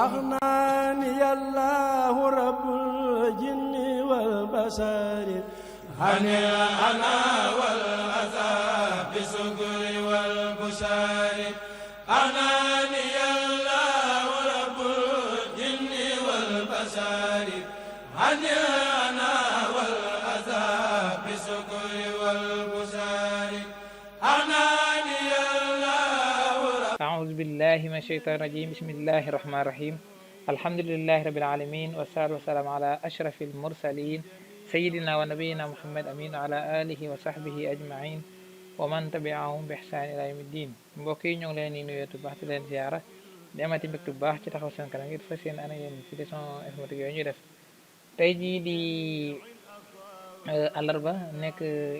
أغناني الله رب الجن والبشر عن الأنا والأذى بالشكر والبشر أغناني الله رب الجن والبشر عن الأنا والأذى بالشكر والبشر أغناني الله أعوذ بالله من الشيطان الرجيم بسم الله الرحمن الرحيم الحمد لله رب العالمين والصلاة والسلام على أشرف المرسلين سيدنا ونبينا محمد أمين وعلى آله وصحبه أجمعين ومن تبعهم بإحسان إلى يوم الدين mbokk yi ñoo ngi leen di nuyu bu baax di leen ziara di amati mbégte bu baax ci taxaw seen kanam ngir fas yéene ana yéen ci leçon informatique yooyu ñuy def tey jii di àllarba nekk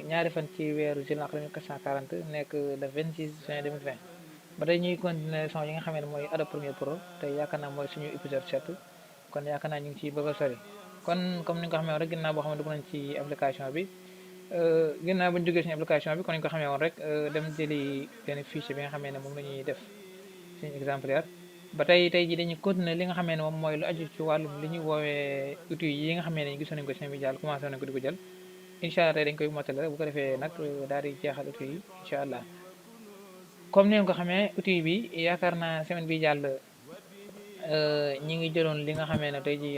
ñaari fan ci weeru juillet 1440 nekk le 26 juin 2020 ba tey ñuy continuer leçon yi nga xam ne mooy Adobe Premiere Pro tey yaakaar naa mooy suñu épisode 7 kon yaakaar naa ñu ngi ciy bëgg a sori kon comme ni nga ko xamee woon rek ginnaaw boo xam ne dugg nañ ci application bi ginnaaw bu ñu duggee suñu application bi kon ni nga ko xamee woon rek dem jëli benn fichier bi nga xamee ne moom la ñuy def suñu exemplaire ba tey ji dañuy continuer li nga xamee ne moom mooy lu aju ci wàllum li ñuy woowee outils yi nga xamee ne gisoon nañ ko seen bi jàll commencé nañ ko di ko jël incha allah tey dañ koy mottale rek bu ko defee nag daal di jeexal outils yi incha allah comme ni nga ko xamee outil bi yaakaar naa semaine bi jàll ñi ngi jëloon li nga xamee ne tey ji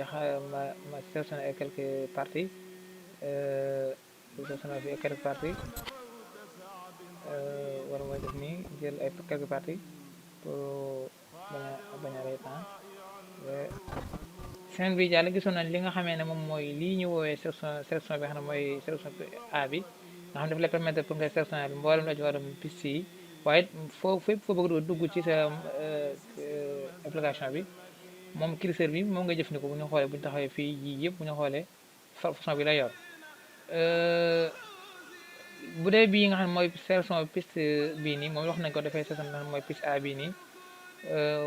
ma sélectionné ay quelques parties sélectionné fi ay quelques parties war mooy def nii jël ay quelques parties pour bañ a rey temps semaine bi jàll gisoon nañ li nga xamee ne moom mooy lii ñu woowee sélection bi nga xam ne mooy sélection A bi nga xam ne daf lay permettre pour nga sélectionné mboolem la ci waram piste yi waaye fépp foo bëgg dugg ci sa application bi moom curseur bi moom nga jëfandikoo bu ñu xoolee bu ñu taxawee fii yii yëpp bu ñu xoolee façon bi lay yor bu dee bii nga xam ne mooy sélection piste bii nii moom wax nañ ko dafay sélection nga xam ne mooy piste A bii nii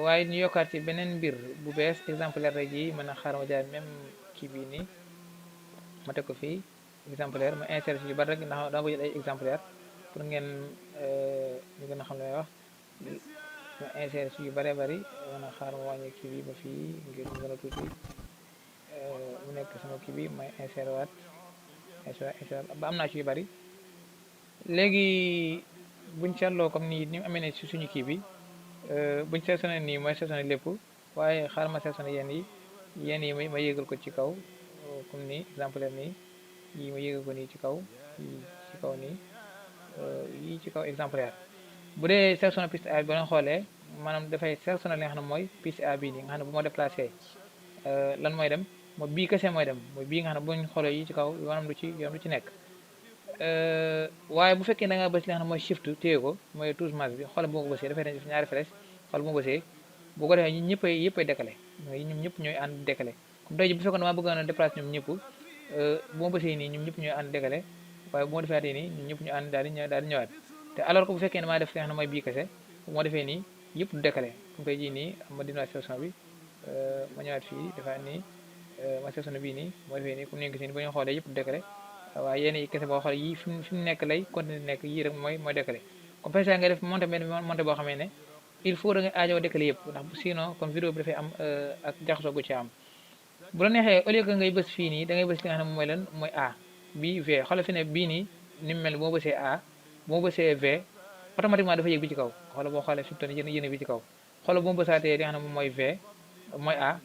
waaye ñu yokkaat ci beneen mbir bu bees exemplaire rek ji mën a xaaral ma jaay même kii bii nii ma teg ko fii exemplaire ma inséré ci yu bari rek ndax dama bëgg ay exemplaire pour ngeen ñu gën a xam ne may wax ma inséré ci yu bëree bëri mën a xaar ma wàññi kii bi ba fii ngir ñu gën a tuuti mu nekk sama kii bi may inséré waat ba am naa ci yu bëri léegi buñ seetloo comme nii ni mu amee ne ci suñu kii bi buñ sélectionné nii mooy sélectionné lépp waaye xaar ma sélectionné yenn yi ma yéegal ko ci kaw comme nii exemplaire nii yi ma yéegal ko nii ci kaw yi ci kaw nii yii ci kaw exemplaire bu dee sélectionné piste A bi ba nga xoolee maanaam dafay sélectionné li nga xam ne mooy piste A bii nii nga xam ne bu ma déplacé lan mooy dem mooy bii kese mooy dem mooy bii nga xam ne bu ñu xoolee yi ci kaw yoonam du ci nekk waaye bu fekkee da nga bës li nga xam ne mooy shift téye ko mooy touche mouse bi xoolal bu ma ko bësee dafay def ñaari flèche xool bu ma bësee bu ko defee ñun yëppay décalé mooy ñoom ñëpp ñooy ànd décalé comme tey ji bu fekkoon dama bëggoon a déplacé ñoom ñëpp bu ma bësee nii ñoom ñëpp ñooy ànd décalé waaye bu ma defee nii ñun ñëpp ñu ànd daal di ñëwaat te alors que bu fekkee ne maa def li nga xam ne mooy bii kese bu ma defee nii yëpp du décalé comme tey jii nii ma dindi sélection bi ma ñëwaat fii defaat nii ma sélection bii nii moo defee nii comme ni nga gis nii ba ñu xoolee yëpp du décalé waaye yéen yi kese boo xoolee yii fi mu nekk lay continuer nekk yii rek mooy décalé comme par exemple nga def monté boo xamee ne il faut da nga aajoo décalé yëpp ndax sinon comme vidéo bi dafay am ak jaxasoo gu ci am bu la neexee au lieu que ngay bës fii nii da ngay bës li nga xam ne mooy lan mooy A bii V xoolal fi ne bii nii ni mu mel boo bësee A boo bësee V automatiquement dafa yëg bi ci kaw xoolal boo xoolee fi mu toll yéen bi ci kaw xoolal boo bësaatee li nga xam ne mooy V mooy A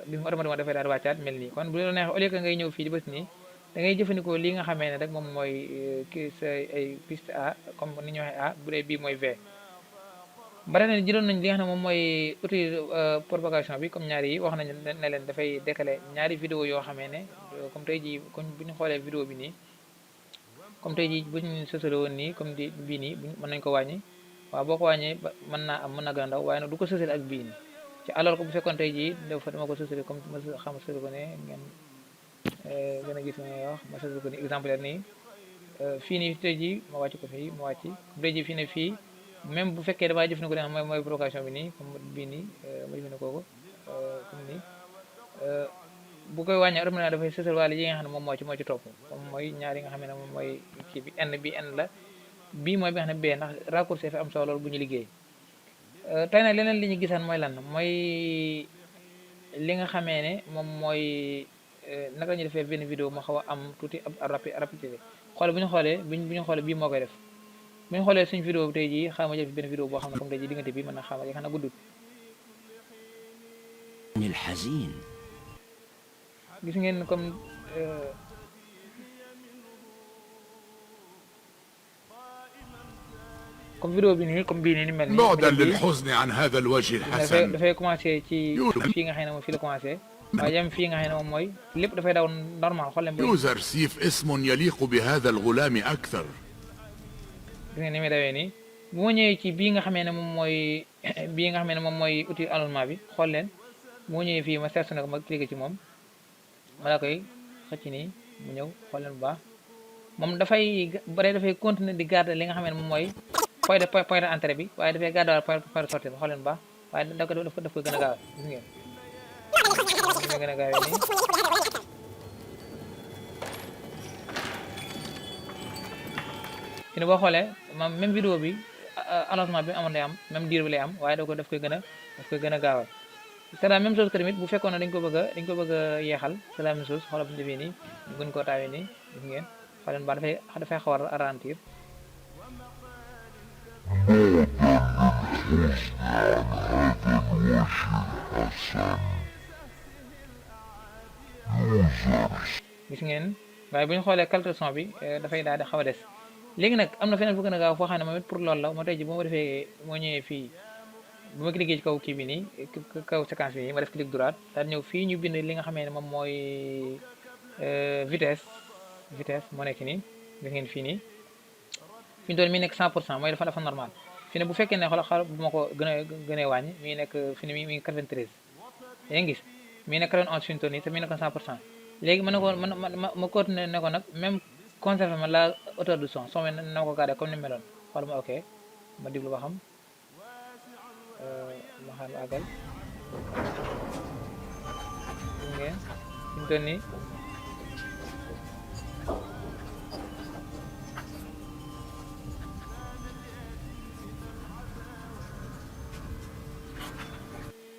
bi mu automatiquement dafay daal di wàccaat mel nii kon bu la neexee au lieu que ngay ñëw fii di bës nii da ngay jëfandikoo li nga xamee ne rek moom mooy kii sa ay piste A comme ni ñu waxee A bu dee bii mooy V bare na jëloon nañ li nga xam ne moom mooy outil propagation bi comme ñaari yi wax nañ ne leen dafay décaler ñaari vidéo yoo xamee ne comme tey jii comme bu ñu xoolee vidéo bi nii comme tey jii bu ñu sësale woon nii comme di bii nii mën nañ ko wàññi waaw boo ko wàññee mën na gën a ndaw waaye nag du ko sësale ak bii nii ci alors que bu fekkoon tey jii dama ko sësale comme ma xam sësale ko ne ngeen gën a gis may wax ma sësale ko ni exemplaire nii fii nii tey jii ma wàcc ko fii ma wàcc bu tey jii fii ne fii même bu fekkee damaa jëfandikoo li nga xam mooy provocation bi nii comme bii nii ma jëfandikoo ko comme nii bu koy wàññi automatiquement dafay sësal wàll yi nga xam ne moom moo ci topp comme mooy ñaar yi nga xam ne moom mooy kii bi n la bii mooy bi nga xam ne b ndax raccourci fi am solo loolu bu ñu liggéey tey nag leneen li ñu gisaan mooy lan mooy li nga xamee ne moom mooy naka la ñuy defee benn vidéo moo xaw a am tuuti ab rapidité xoole bu ñu xoolee bu ñu xoolee bii moo koy def bu ñu xoolee suñu vidéo bi tey jii xaaral ma jël fi benn vidéo boo xam ne comme tey jii diggante bi mën na xaaral yaakaar naa guddul gis ngeen comme vidéo bi nii comme bii nii ni mel nii بعدا للحزن عن هذا الوجه الحسن dafay commencé ci fii nga xam ne moom fii la commencé waaye yem fii nga xam ne moom mooy lépp dafay daw normal xool leen يوزر سيف اسم يليق بهذا الغلام أكثر. gis nga ni muy dawee nii bu ma ñëwee ci bii nga xamee ne moom mooy bii nga xamee ne moom mooy outil allongement bi xool leen bu ma ñëwee fii ma sélectionné ko ma cliqué ci moom ma la koy xëcc nii mu ñëw xool leen bu baax moom dafay dafay continuer di garder li nga xamee ne moom mooy point d'entrée bi waaye dafay garder point de sortie bi xool leen bu baax waaye daf ko gën a gaawal gis ngeen ni gën a gaawee nii fi ne boo xoolee même vidéo bi allongement bi amoon day am même diir bi lay am waaye daf koy gën a gaawal c'est la même chose que tamit bu fekkoon ne dañ ko bëgg a yeexal c'est la même chose xoolal bu ñu defee nii ñu gën koo taawee nii gis ngeen xool leen ba dafay xaw a ralentir gis ngeen waaye bu ñu xoolee qualité son bi dafay daal di xaw a des léegi nag am na feneen fu gën a gaaw foo xam ne moom it pour loolu la moo tey ji bu ma defee moo ñëwee fii bu ma cliqué ci kaw kii bi nii kaw séquence bi nii ma def clic droite daal ñëw fii ñu bind li nga xamee ne moom mooy vitesse moo nekk nii gis ngeen fii nii fi ñu doon mi nekk 100% mooy dafa normal fi ne bu fekkee ne xoolal bu ma ko gënee wàññi mi nekk fi ne mi ngi 93 yaa ngi gis mi nekk 91 fi ñu toll nii te mi nekk 100% léegi mën na ko ma continuer ne ko nag même conserver ma la hauteur du son bi na ma ko garder comme ni meloon xool ma ok ma diglu ba xam ma xaar ma àggal ngeen fi ñu toll nii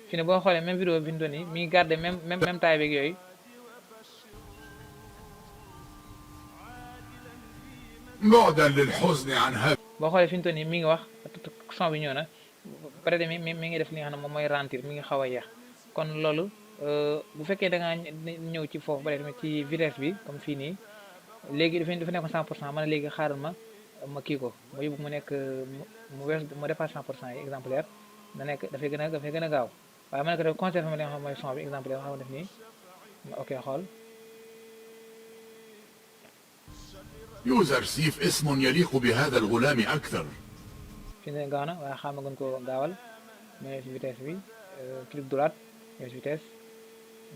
fi ne boo xoolee même vidéo bi fi ñu toll nii mi ngi garder même taille beeg yooyu بعدا للحزن عن هذا. boo xoolee fi ñu toll nii mi ngi wax son bi ñëw na peut-être mi ngi def li nga xam ne moom mooy ralentir mi ngi xaw a yeex kon loolu bu fekkee da ngaa ñëw ci foofu ba tamit ci vitesse bi comme fii nii léegi dafa nekk 100% ma ne léegi xaaral ma kii ko ma yóbbu mu nekk mu wees mu dépasse 100% yi exemplaire da nekk dafay gën a gaaw waaye ma ne ko def conservé ma li nga xam mooy son bi exemplaire xaw def nii ok xool يوزر سيف اسم يليق بهذا الغلام أكثر. fi ne gaaw na waaye xam nga gën koo gaawal ma ñëw ci vitesse bi clic droite ñëw ci vitesse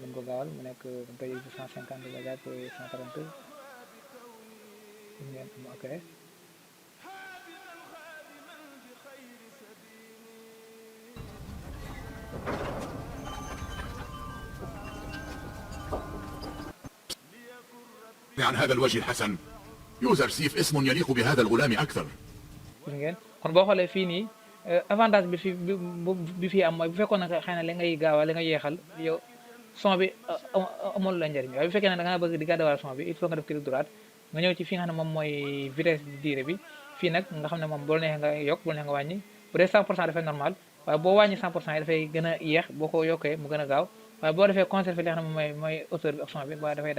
gën ko gaawal mu nekk tey 150 la jàpp 130 ngeen am ok عن هذا الوجه الحسن. يوزر سيف اسم يليق بهذا الغلام أكثر. gis ngeen kon boo xoolee fii nii avantage bi fii am mooy bu fekkoon ne xëy na li ngay gaawal li nga yeexal yow son bi amul la njëriñ waaye bu fekkee ne da nga bëgg di gàddawaal son bi il faut nga def clic droite nga ñëw ci fi nga xam ne moom mooy vitesse durée bi fii nag nga xam ne moom bu la neexee nga yokk bu la neexee nga wàññi bu dee 100% dafay normal waaye boo wàññi 100% yi dafay gën a yeex boo ko yokkee mu gën a gaaw waaye boo defee conserver li nga xam ne moom mooy hauteur bi ak son bi waaye dafay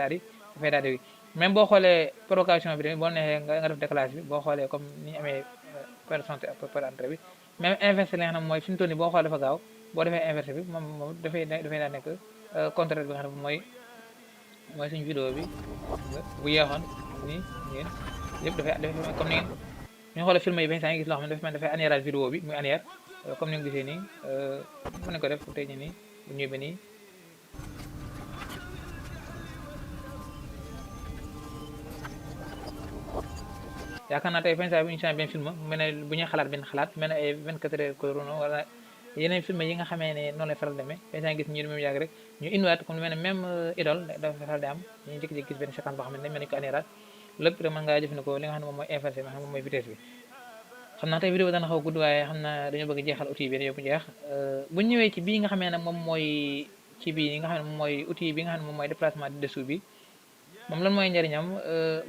daal di même boo xoolee provocation bi tamit boo neexee nga def décalage bi boo xoolee comme ni ñu amee point de sortie ak point d'entrée bi même inversé li nga xam ne mooy fi mu toll nii boo xoolee dafa gaaw boo defee inversé bi moom dafay daal nekk contraire bi nga xam ne mooy suñu vidéo bi bu yeexoon nii ngeen lépp dafay comme ni ngeen ñu xoolee film yi ba saa ngi gis loo xam ne dafa mel dafay anéerage vidéo bi muy anéer comme ni nga gisee nii mën nañu ko def tey nii bu ñëwee ba nii yaakaar naa tey saa bu ñu changé benn film mu ne bu ñuy xalaat benn xalaat mel ne ay 24 heures chrono wala yeneen film yi nga xamee ne noonu lay faral demee saa gis ñu même yàgg rek ñu indiwaat comme lu mel ne même idole dafa faral di am ñu jékki-jékki gis benn séquence boo xam ne dañ mel ni ko anéeraat lépp rek mën ngaa jëfandikoo li nga xam ne moom mooy inversé nga xam ne moom mooy vitesse bi xam naa tey vidéo bi dana xaw a gudd waaye xam naa dañoo bëgg jeexal outil bi yow bu jeex bu ñëwee ci bii nga xamee ne moom mooy ci bii nga xam ne moom mooy outil bi nga xam ne moom mooy déplacement de dessous bi moom lan mooy njëriñam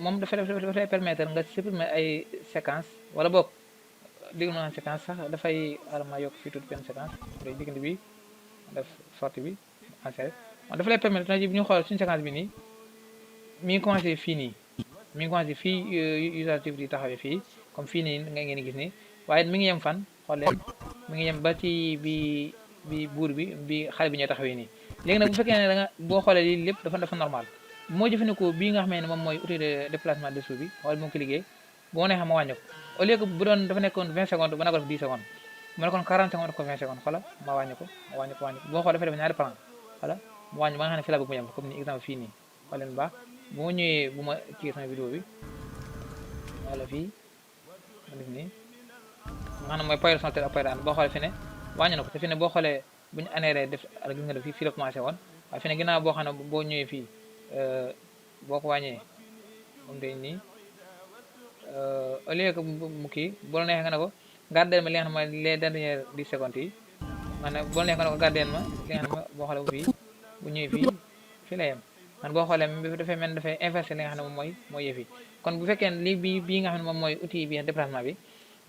moom dafa lay permettre nga supprimer ay séquence wala boog digg na séquence sax dafay alama yokk fii tuuti benn séquence day diggante bi def sortie bi enserré moom dafa lay permettre na ji bu ñu xool suñu séquence bi nii mi ngi commencé fii nii mi ngi commencé fii usage activité yi taxawee fii comme fii nii nga ngeen gis nii waaye mi ngi yem fan xool leen mi ngi yem ba ci bi buur bi xale bi ñooy taxawee nii léegi nag bu fekkee ne da nga boo xoolee lii lépp dafa normal moo jëfandikoo bii nga xamee ne moom mooy outil de déplacement dessous bi wala moo ko liggéey boo neexee ma wàññi ko au lieu que bu doon dafa nekkoon 20 secondes ba na ko def 10 secondes mu nekkoon 40 secondes def ko 20 secondes xoola ma wàññi ko boo xoolee dafa def ñaari plan xoola mu wàññi ba nga xam ne fii la bëgg mu yem comme ni exemple fii nii xool leen baax bu ma ñëwee bu ma kii sama vidéo bi wala fii ma def nii nga xam ne mooy poyre sontel ak poyre ànd boo xoolee fi ne wàññi na ko te fi ne boo xoolee bu ñu anéré def ak gis nga def fii la commencé woon waaye fi ne ginnaaw boo xam ne boo ñëwee fii boo ko wàññee comme tey nii au lieu que mu kii bu la neexee nga ne ko gardeel ma li nga xam ne les dernières 10 secondes yi maanaam bu la neexee nga ne ko gardeel ma li nga xam ne boo xoolee fii bu ñëwee fii la yem man boo xoolee dafay mel dafay inversé li nga xam ne moom mooy yëf yi kon bu fekkee ne lii bii nga xam ne moom mooy outil bi déplacement bi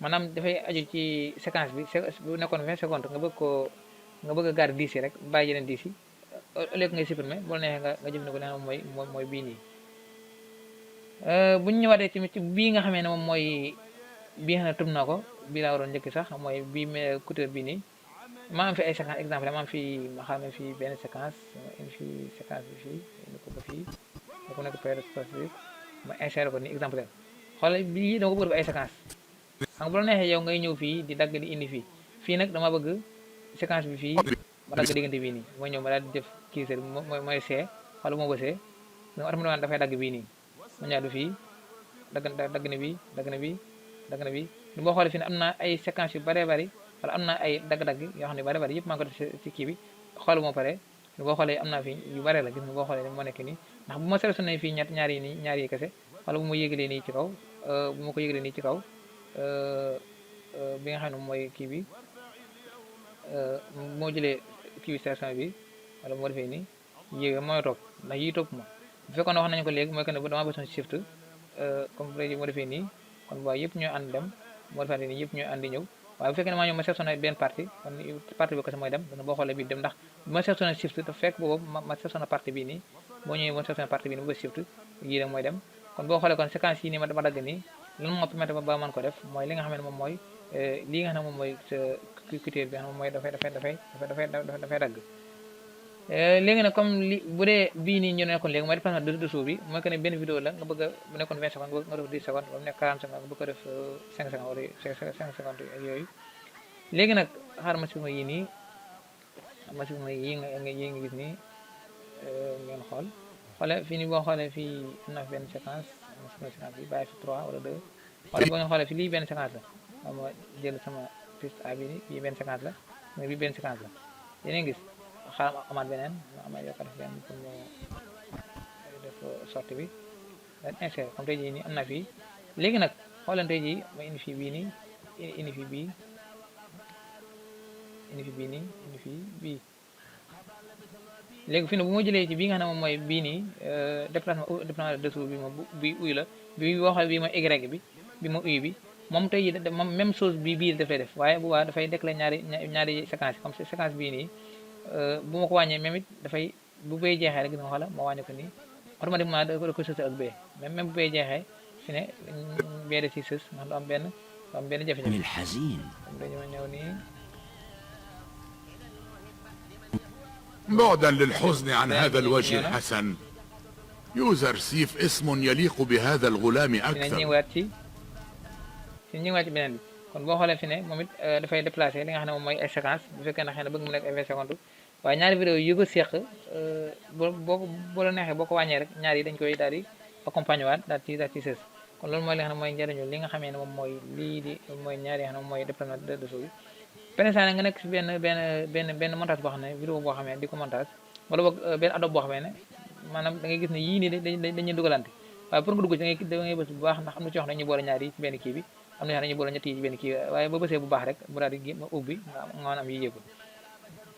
maanaam dafay aju ci séquence bi bu nekkoon 20 secondes nga bëgg a garder 10 yi rek bàyyi yeneen 10 yi au lieu que ngay supprimer bu la neexee nga jëfandikoo li nga xam ne mooy bii nii bu ñu ñëwaatee tamit ci bii nga xamee ne moom mooy bii nga xam ne tub na ko bii laa waroon njëkk sax mooy bii cutter bii nii maa am fi ay séquence exemple maa am fi ma xam ne fii benn séquence indi fii séquence bi fii indi ko ba fii da ko nekk période spécifique ma insérer ko ni exemple xoolal bii dama ko bëgg def ay séquence xam nga bu la neexee yow ngay ñëw fii di dagg di indi fii nag dama bëgg séquence bi fii ma dagg diggante bii nii mooy ñëw ma daal di def kii seen mooy see wala moo bësee nga automatiquement dafay dagg bii nii ma ñaadu fii dagg na bii dagg na bii dagg na bii lu boo xoolee fii ne am na ay séquences yu bëree bëri wala am na ay dagg-dagg yoo xam ne bari bari yëpp maa ngi ko def ci kii bi xool moo pare boo xoolee am naa fi yu bare la gis nga boo xoolee moo nekk nii ndax bu ma sélectionné fii ñaar yi kese wala bu ma yégalee nii ci kaw bu ma ko yégalee nii ci kaw bi nga xam ne mooy kii bi moo jëlee kii bi sélection bi wala moo defee nii yéega mooy topp ndax yii topp ma bu fekkoon wax nañu ko léegi mooy que ne bu dama bësoon shift comme léegi moo defee nii kon bu baax yëpp ñooy ànd dem moo defee nii yëpp ñooy ànd ñëw waaye bu fekkee ne maa ñëw ma sélectionné benn partie kon partie bi kese mooy dem dana boo xoolee bii dem ndax bu ma sélectionné shift te fekk boobu ma sélectionné partie bii nii boo ñëwee ma sélectionné partie bii nii bu ba shift yii rek mooy dem kon boo xoolee kon séquence yi nii ma dagg nii lan moo permettre ba mën ko def mooy li nga xam ne moom mooy lii nga xam ne moom mooy sa cutter bi nga xam ne moom mooy dafay dagg léegi nag comme li bu dee bii nii ñu nekkoon léegi mooy déplacement de dessous bi mooy que ne benn vidéo la nga bëgg a bu nekkoon 20 secondes nga def 10 secondes ba mu nekk 40 secondes nga bëgg ko def 5 secondes wala 5 secondes ak yooyu léegi nag xaaral ma supprimer yii nii ma supprimer yii nga gis nii ngeen xoole fii nii boo xoolee fii am na fi benn séquence ma supprimer séquence bi bàyyi fi 3 wala 2 wala boo ngeen xoolee fii lii benn séquence la ma jël sama piste A bi nii bii benn séquence la mais bii benn séquence la yéen gis xaaral amaat beneen ma amaat yokk def benn pour mu def sortie bi dañ insérer comme tey jii nii am na fii léegi nag xooleen tey jii ma indi fii bii nii indi fii bii indi fi bii nii indi fii bii léegi fi ne bu ma jëlee ci bii nga xam ne moom mooy bii nii déplacement dessous bi moom bii uy la bii boo xoolee bii mooy Y bi ma uy bi moom tey jii moom même chose bii daf lay def waaye bu baax dafay déclencher ñaari séquence comme séquence bii nii bu ma ko wàññee même it dafay bu bay jeexee rek gis nga xoola ma wàññi ko nii automatiquement da ko sës ak bee même bu bay jeexee fi ne bee da si sës ndax du am benn jafe-jafe dañu ma ñëw nii بعدا للحزن عن هذا الوجه الحسن يوزر سيف اسم يليق بهذا الغلام أكثر ñëwaat ci beneen bi kon boo xoolee fi ne moom it dafay déplacé li nga xam ne moom mooy ay séquence bu fekkee ne xëy na bëgg mu nekk ay 20 secondes waaye ñaari vidéo yu ko seq boo la neexee boo ko wàññee rek ñaar yi dañ koy daal di accompagner waat daal ci sës kon loolu mooy li nga xam ne mooy njëriñu li nga xamee ne moom mooy lii di mooy ñaari yi nga xam ne moom mooy déplacement de dessous bi pénétrant nga nekk si benn montage boo xam ne vidéo boo xamee di ko montage wala boog benn adobe boo xamee ne maanaam da ngay gis ne yii nii dañuy dugalante waaye pour nga dugg ci da ngay bës bu baax ndax am na ci wax dañuy boole ñaar yi ci benn kii bi am na ñoo xam ne dañuy boole ñett yi ci benn kii bi waaye boo bësee bu baax rek bu daal di ubbi nga am yi yëgul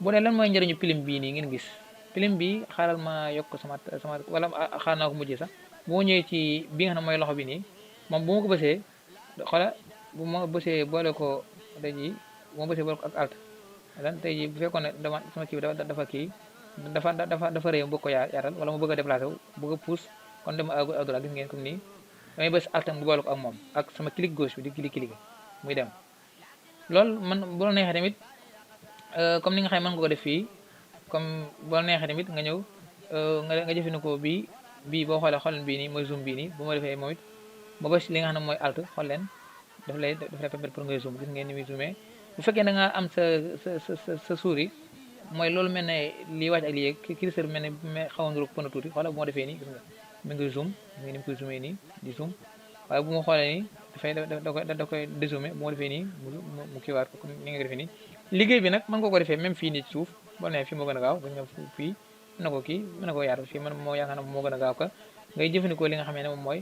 bu dee lan mooy njëriñu film bii nii ngeen gis film bi xaaral ma yokk sama wala xaar naa ko mujjee sax boo ñëwee ci bi nga xam ne mooy loxo bi nii moom bu ma ko bësee xoola bu ma bësee boole ko tey jii bu ma bësee boole ko ak alt lan tey jii bu fekkoon ne dama sama kii bi dafa kii dafa rëy bëgg ko yaatal wala mu bëgg a déplacé wu bëgg a pousse kon dama à droite gis ngeen comme nii damay bës alt bu boole ko ak moom ak sama clic gauche bi di clic muy dem loolu man bu la neexee tamit comme ni nga xam ne mën nga ko def fii comme bu la neexee tamit nga ñëw nga jëfandikoo bii boo xoolee xool bii nii mooy zoom bii nii bu ma defee moom it ma bës li nga xam ne mooy alt xool leen daf lay permettre pour ngay zoom gis ngeen ni muy zoomé bu fekkee da nga am sa souris mooy loolu mel ne lii wàcc ak lii yeeg curseur mel ne xaw a ndur pën a tuuti xoolal bu ma defee nii gis nga mi ngi zoom mi ngi ni mu koy zoomé nii di zoom waaye bu ma xoolee nii dafay da koy dézoomé bu ma defee nii mu kiiwaat ko comme ni nga defee nii liggéey bi nag mën nga ko defee même fii nii ci suuf boo nee fii moo gën a gaaw gis nga fii mën na ko kii mën na ko yaatal fii man moo yaakaar ne moo gën a gaaw ka ngay jëfandikoo li nga xam ne moom mooy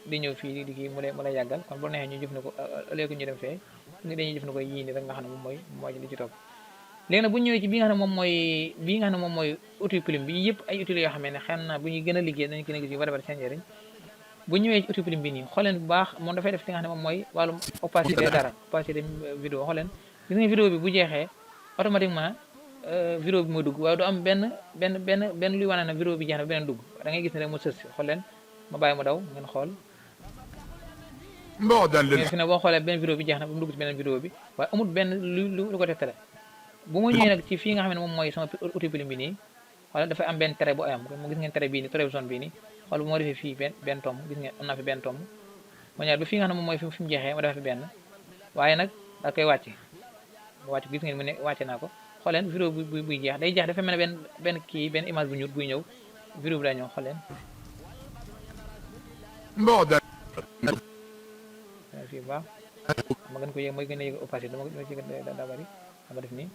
di ñëw fii di kii mu lay yàggal kon boo neexee ñu jëfandikoo léegi ñu dem fee dañuy jëfandikoo yii nii rek nga xam ne moom mooy li ci topp léegi nag bu ñëwee ci bi nga xam ne moom mooy outil plume bi yëpp ay outils yoo xam ne xam naa bu ñuy gën a liggéey dañu gën a gis yu bari seen njëriñ bu ñëwee ci outil plume bi nii xooleen bu baax moom dafay def li nga xam ne moom mooy wàllum opacité dara opacité vidéo xooleen gis nga vidéo bi bu jeexee automatiquement vidéo bi mooy dugg waaye du am benn luy wane na vidéo bi jeex na beneen dugg da ngay gis ne rek mu sës xool leen ma bàyyi mu daw ngeen xool fi ne boo xoolee benn vidéo bi jeex na ba mu dugg ci beneen vidéo bi waaye amul benn lu ko tegtale bu ma ñëwee nag ci fii nga xam ne moom mooy sama outil plume bi nii xoolal dafay am benn trait bu am mu gis ngeen trait bii nii trait zone bii nii xool bu ma defee fii benn tomb gis ngeen am naa fi benn tomb ma ñëwaat ba fii nga xam ne moom mooy fi mu jeexee ma defee fi benn waaye nag da koy wàcce bu wàcc gis ngeen mu ne wàcce naa ko xool leen vidéo buy jeex day jeex dafa mel ne benn image bu ñuul buy ñëw vidéo bi day ñëw xool leen fii bu baax ma gën ko yéeg mooy gën a yéeg opacité dama ci daa bari dama def nii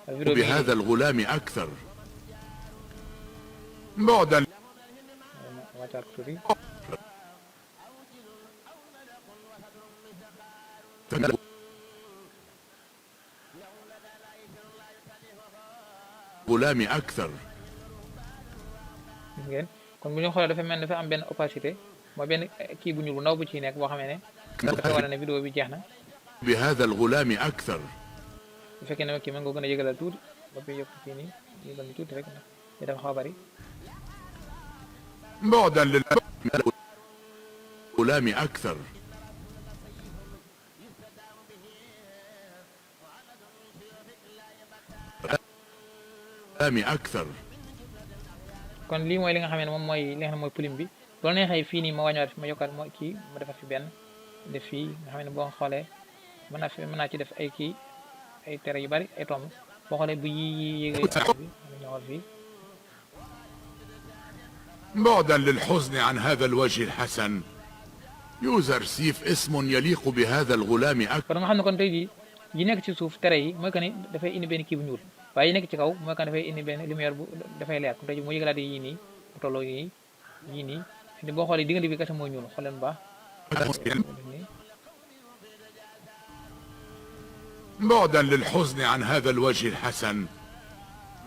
بهذا الغلام أكثر بعدا غلام أكثر ngeen kon bu ñu xoolee dafa mel dafa am benn opacité mooy benn kii bu ñuul bu ndaw bu ciy nekk boo xamee ne dafa wane ne vidéo bi jeex na بهذا الغلام أكثر bu fekkee ne kii mën nga gën a yëgalal tuuti ba fi yëpp fii nii yëgal ni tuuti rek na li dafa xaw a bari بعدا للغلام أكثر أكثر kon lii mooy li nga xam ne moom mooy li nga xam ne mooy plume bi loolu neexee fii nii ma wàññiwaat fi ma yokkaat mooy kii ma defar fi benn def fii nga xam ne boo xoolee mën naa ci def ay kii ay tere yu bari ay tomb boo xoolee bu yéegee bi ñëwal fii بعدا للحزن عن هذا الوجه الحسن يوزر سيف اسم يليق بهذا الغلام أكثر kon nga xam ne kon tey jii yi nekk ci suuf tere yi mooy que ni dafay indi benn kii bu ñuul waaye yi nekk ci kaw mooy que dafay indi benn lumière bu dafay leer kon tey jii moo yëgalaat yii nii bu tolloo yii nii ni boo xoolee diggante bi kese mooy ñuul xool leen bu baax بعدا للحزن عن هذا الوجه الحسن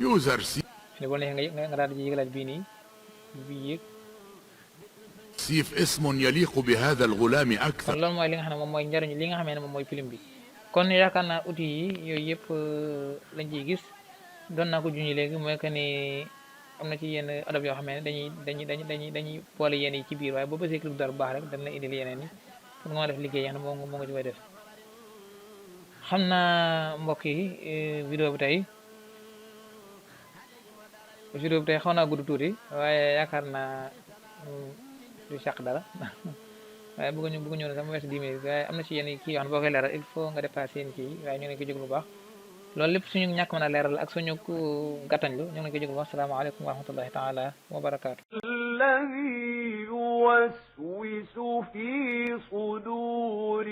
يوزر سيف ni boo neexee nga daal di yëgalaat bii nii bii yëg سيف اسم يليق بهذا الغلام kon أكثر loolu mooy li nga xam ne moom mooy njariñ li nga xam ne moom mooy film bi kon yaakaar naa outils yi yooyu yëpp lañ ciy gis doon naa ko junj léegi mooy que ni am na ci yenn adab yoo xam ne dañuy boole yenn yi ci biir waaye boo bësee clic dara bu baax rek dañ la indil yeneen yi pour nga def liggéey yoo xam ne moo nga ci koy def xam naa mbokk yi vidéo bi tey xaw naa gudd tuuti waaye yaakaar naa du sàq dara waaye bëgg ñëw ne sax mu weesu 10 minutes waaye am na ci yenn kii yoo xam ne boo koy leeral il faut nga dépassé yenn kii waaye ñu ngi ko jóg lu baax loolu lépp suñu ñàkk mën a leeral ak suñu gàttañlu ñu ngi ko jóg lu baax salaamaaleykum wa rahmatullahi taala wa barakaatu الذي يوسوس في صدور